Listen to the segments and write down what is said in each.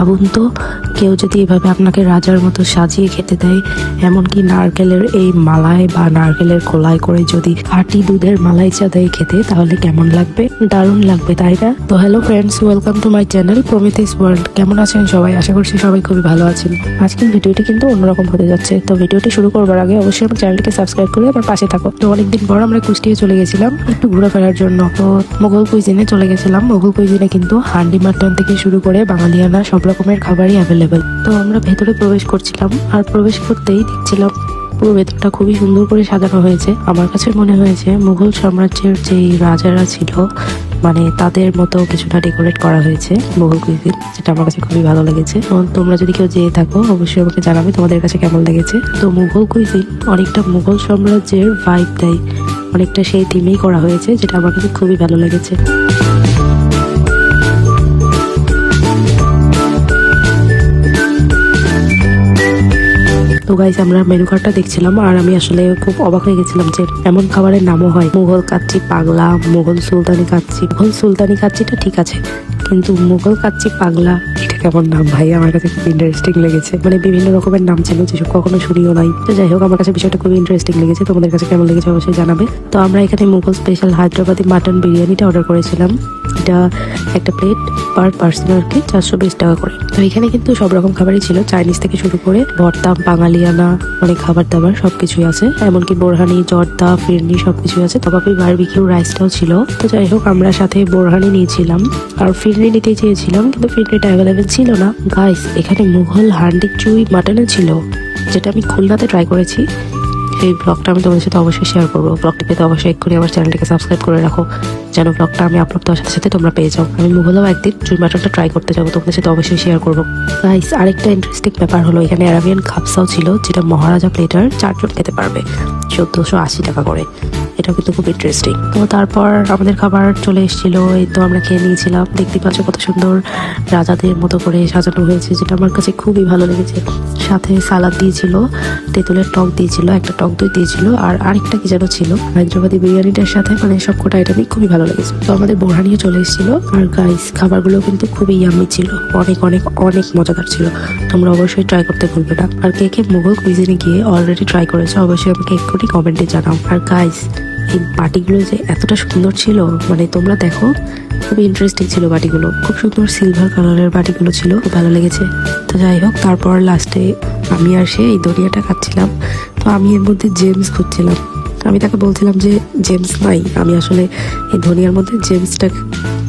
ভাবুন তো, কেউ যদি এভাবে আপনাকে রাজার মতো সাজিয়ে খেতে দেয়, এমনকি নারকেলের এই মালায় বা নারকেলের খোলায় করে যদি খাঁটি দুধের মালাই চা দেয় খেতে, তাহলে কেমন লাগবে? দারুণ লাগবে, তাই না? তো hello friends, welcome to my channel Promithi's world. কেমন আছেন সবাই? আশা করছি সবাই খুবই ভালো আছেন। আজকের ভিডিওটি কিন্তু অন্যরকম হতে যাচ্ছে। তো ভিডিওটি শুরু করবার আগে অবশ্যই আমার চ্যানেলটিকে সাবস্ক্রাইব করে আমার পাশে থাকো। তো অনেকদিন পর আমরা কুষ্টিয়া চলে গেছিলাম একটু ঘুরে ফেরার জন্য। তো মোগল কুইজিনে চলে গেছিলাম। মোগল কুইজিনে কিন্তু হান্ডি মাটন থেকে শুরু করে বাঙালিয়ানা সব রকমের খাবারই অ্যাভেলেবেল। তো আমরা ভেতরে প্রবেশ করছিলাম, আর প্রবেশ করতেই দেখছিলাম পুরো ভেতরটা খুবই সুন্দর করে সাজানো হয়েছে। আমার কাছে মনে হয়েছে মুঘল সাম্রাজ্যের যেই রাজারা ছিল, মানে তাদের মতো কিছুটা ডেকোরেট করা হয়েছে মুঘল কুইজিন, যেটা আমার কাছে খুবই ভালো লেগেছে। তোমরা যদি কেউ যেয়ে থাকো অবশ্যই আমাকে জানাবে তোমাদের কাছে কেমন লেগেছে। তো মুঘল কুইজিন অনেকটা মুঘল সাম্রাজ্যের ভাইব দেয়, অনেকটা সেই থিমেই করা হয়েছে, যেটা আমার কাছে খুবই ভালো লেগেছে। তো গাইস, আমরা মেনু কার্ডটা দেখছিলাম, আর আমি আসলে খুব অবাক হয়ে গেছিলাম যে এমন খাবারের নামও হয়। মুঘল কাচ্চি পাগলা, মুঘল সুলতানি কাচ্চি। মুঘল সুলতানি কাচ্চিটা ঠিক আছে, কিন্তু মুঘল কাচ্চি পাগলা, এটা কেমন নাম ভাই? আমার কাছে খুব ইন্টারেস্টিং লেগেছে। মানে বিভিন্ন রকমের নাম ছিল যেসব কখনো শুনিও নাই। তো যাই হোক, আমার কাছে বিষয়টা খুবই ইন্টারেস্টিং লেগেছে। তোমাদের কাছে কেমন লেগেছে অবশ্যই জানাবে। তো আমরা এখানে মুঘল স্পেশাল হায়দ্রাবাদি মাটন বিরিয়ানিটা অর্ডার করেছিলাম। এটা একটা প্লেট পার পার্সন আর কি 420 টাকা করে। তো এখানে কিন্তু সব রকম খাবারই ছিল, চাইনিজ থেকে শুরু করে ভর্তা, বাঙালিয়ানা অনেক খাবার দাবার সবকিছুই আছে, এমনকি বোরহানি, জর্দা, ফিরনি সবকিছু আছে। তবে বারবিকিউ রাইসটাও ছিল। তো যাই হোক, আমরা সাথে বোরহানি নিয়েছিলাম আর ফিরনি নিতে চেয়েছিলাম, কিন্তু ফিরনিটা অ্যাভেলেবেল ছিল না। গাইস, এখানে মুঘল হান্ডি চুই মাটনও ছিল, যেটা আমি খুলনাতে ট্রাই করেছি। সেই ব্লগটা আমি তোমাদের সাথে অবশ্যই শেয়ার করবো। ব্লগটি পেতে অবশ্যই এক্ষুনি আমার চ্যানেলটিকে সাবস্ক্রাইব করে রাখো, যেন ব্লগটা আমি আপলোড দেওয়ার সাথে সাথে তোমরা পেয়ে যাও। আমি মুঘলেও একদিন চুই মাটনটা ট্রাই করতে যাবো, তোমাদের সাথে অবশ্যই শেয়ার করবো। গাইস, আরেকটা ইন্টারেস্টিং ব্যাপার হলো, এখানে অ্যারাবিয়ান খাপসাও ছিল, যেটা মহারাজা প্লেটার 4 জন খেতে পারবে, 1480 টাকা করে। এটা কিন্তু খুব ইন্টারেস্টিং। তো তারপর আমাদের খাবার চলে এসেছিল, এই তো আমরা খেয়ে নিয়েছিলাম। দেখতে পাচ্ছ কত সুন্দর রাজাদের মতো করে সাজানো হয়েছে, যেটা আমার কাছে খুবই ভালো লেগেছে। সাথে সালাদ দিয়েছিল, তেঁতুলের টক দিয়েছিল, একটা টক দই দিয়েছিল, আর আরেকটা কি যেন ছিল হায়দ্রাবাদি বিরিয়ানিটার সাথে। মানে সবকটা আইটেমই খুবই ভালো লেগেছে। তো আমাদের বোরহানিও চলে এসেছিল। আর গাইস, খাবারগুলো কিন্তু খুবই ইয়াম্মি ছিল, অনেক অনেক অনেক মজাদার ছিল। তোমরা অবশ্যই ট্রাই করতে ভুলবে না। আর কে কে মুঘল কুইজিনে গিয়ে অলরেডি ট্রাই করেছো অবশ্যই আমাকে এক্ষুনি কমেন্টে জানাও। আর গাইস, এই বাটিগুলো যে এতটা সুন্দর ছিল, মানে তোমরা দেখো, খুবই ইন্টারেস্টিং ছিল বাটিগুলো। খুব সুন্দর সিলভার কালারের বাটিগুলো ছিল, খুব ভালো লেগেছে। তো যাই হোক, তারপর লাস্টে আমি আর সে এই দরিয়াটা খাচ্ছিলাম। তো আমি এর মধ্যে জেমস খুঁজছিলাম। আমি তাকে বলছিলাম যে জেমস নাই, আমি আসলে এই ধনিয়ার মধ্যে জেমসটা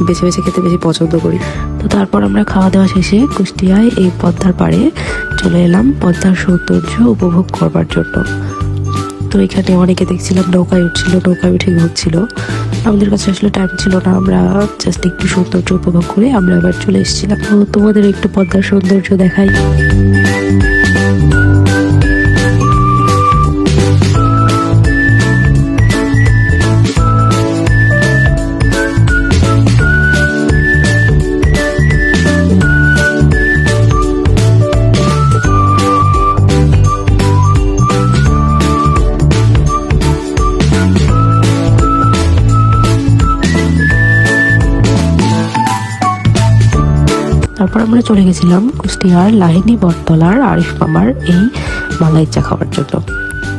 বেছে বেছে খেতে বেশি পছন্দ করি। তো তারপর আমরা খাওয়া দাওয়া শেষে কুষ্টিয়ায় এই পদ্মার পাড়ে চলে এলাম পদ্মার সৌন্দর্য উপভোগ করবার জন্য। তো এখানে অনেকে দেখছিলাম নৌকায় উঠছিল, নৌকায় উঠে ঘুরছিল। আমাদের কাছে আসলে টাইম ছিল না, আমরা জাস্ট একটু সৌন্দর্য উপভোগ করে আমরা আবার চলে এসেছিলাম। তো তোমাদের একটু পদ্মার সৌন্দর্য দেখাই। তারপর আমরা চলে গেছিলাম কুষ্টিয়ার লাহিনী বটতলার আরিফ মামার এই মালাই চা খাওয়ার জন্য।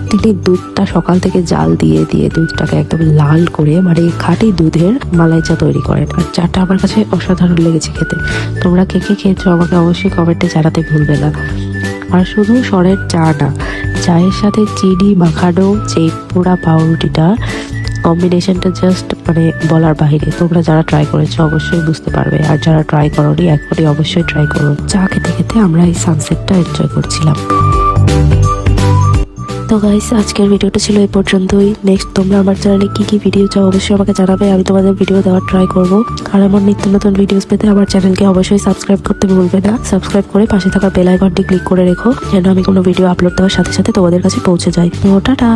তিনি দুধটা সকাল থেকে জাল দিয়ে দিয়ে দুধটাকে একদম লাল করে, মানে খাঁটি দুধের মালাই চা তৈরি করেন। আর চাটা আমার কাছে অসাধারণ লেগেছে খেতে। তোমরা কে কে খেয়েছো আমাকে অবশ্যই কমেন্টে জানাতে ভুলবে না। আর শুধু সরের চা না, চায়ের সাথে চিনি মাখানো যে পোড়া পাউরুটিটা, কম্বিনেশনটা জাস্ট মানে বলার বাহিরে। তোমরা যারা ট্রাই করেছো অবশ্যই বুঝতে পারবে, আর যারা ট্রাই করোনি এখনই অবশ্যই ট্রাই করো। চা খেতে খেতে আমরা এই সানসেটটা এনজয় করছিলাম। তো গাইস, আজকের ভিডিওটা ছিল এই পর্যন্তই। নেক্সট তোমরা আমার চ্যানেলে কি কি ভিডিও চাও অবশ্যই আমাকে জানাবে, আমি তোমাদের ভিডিও দেওয়ার ট্রাই করবো। আর আমার নিত্য নতুন ভিডিওস পেতে আমার চ্যানেলকে অবশ্যই সাবস্ক্রাইব করতে ভুলবে না। সাবস্ক্রাইব করে পাশে থাকা বেল আইকনটি ক্লিক করে রেখো, যেন আমি কোনো ভিডিও আপলোড দেওয়ার সাথে সাথে তোমাদের কাছে পৌঁছে যায়। তো টাটা।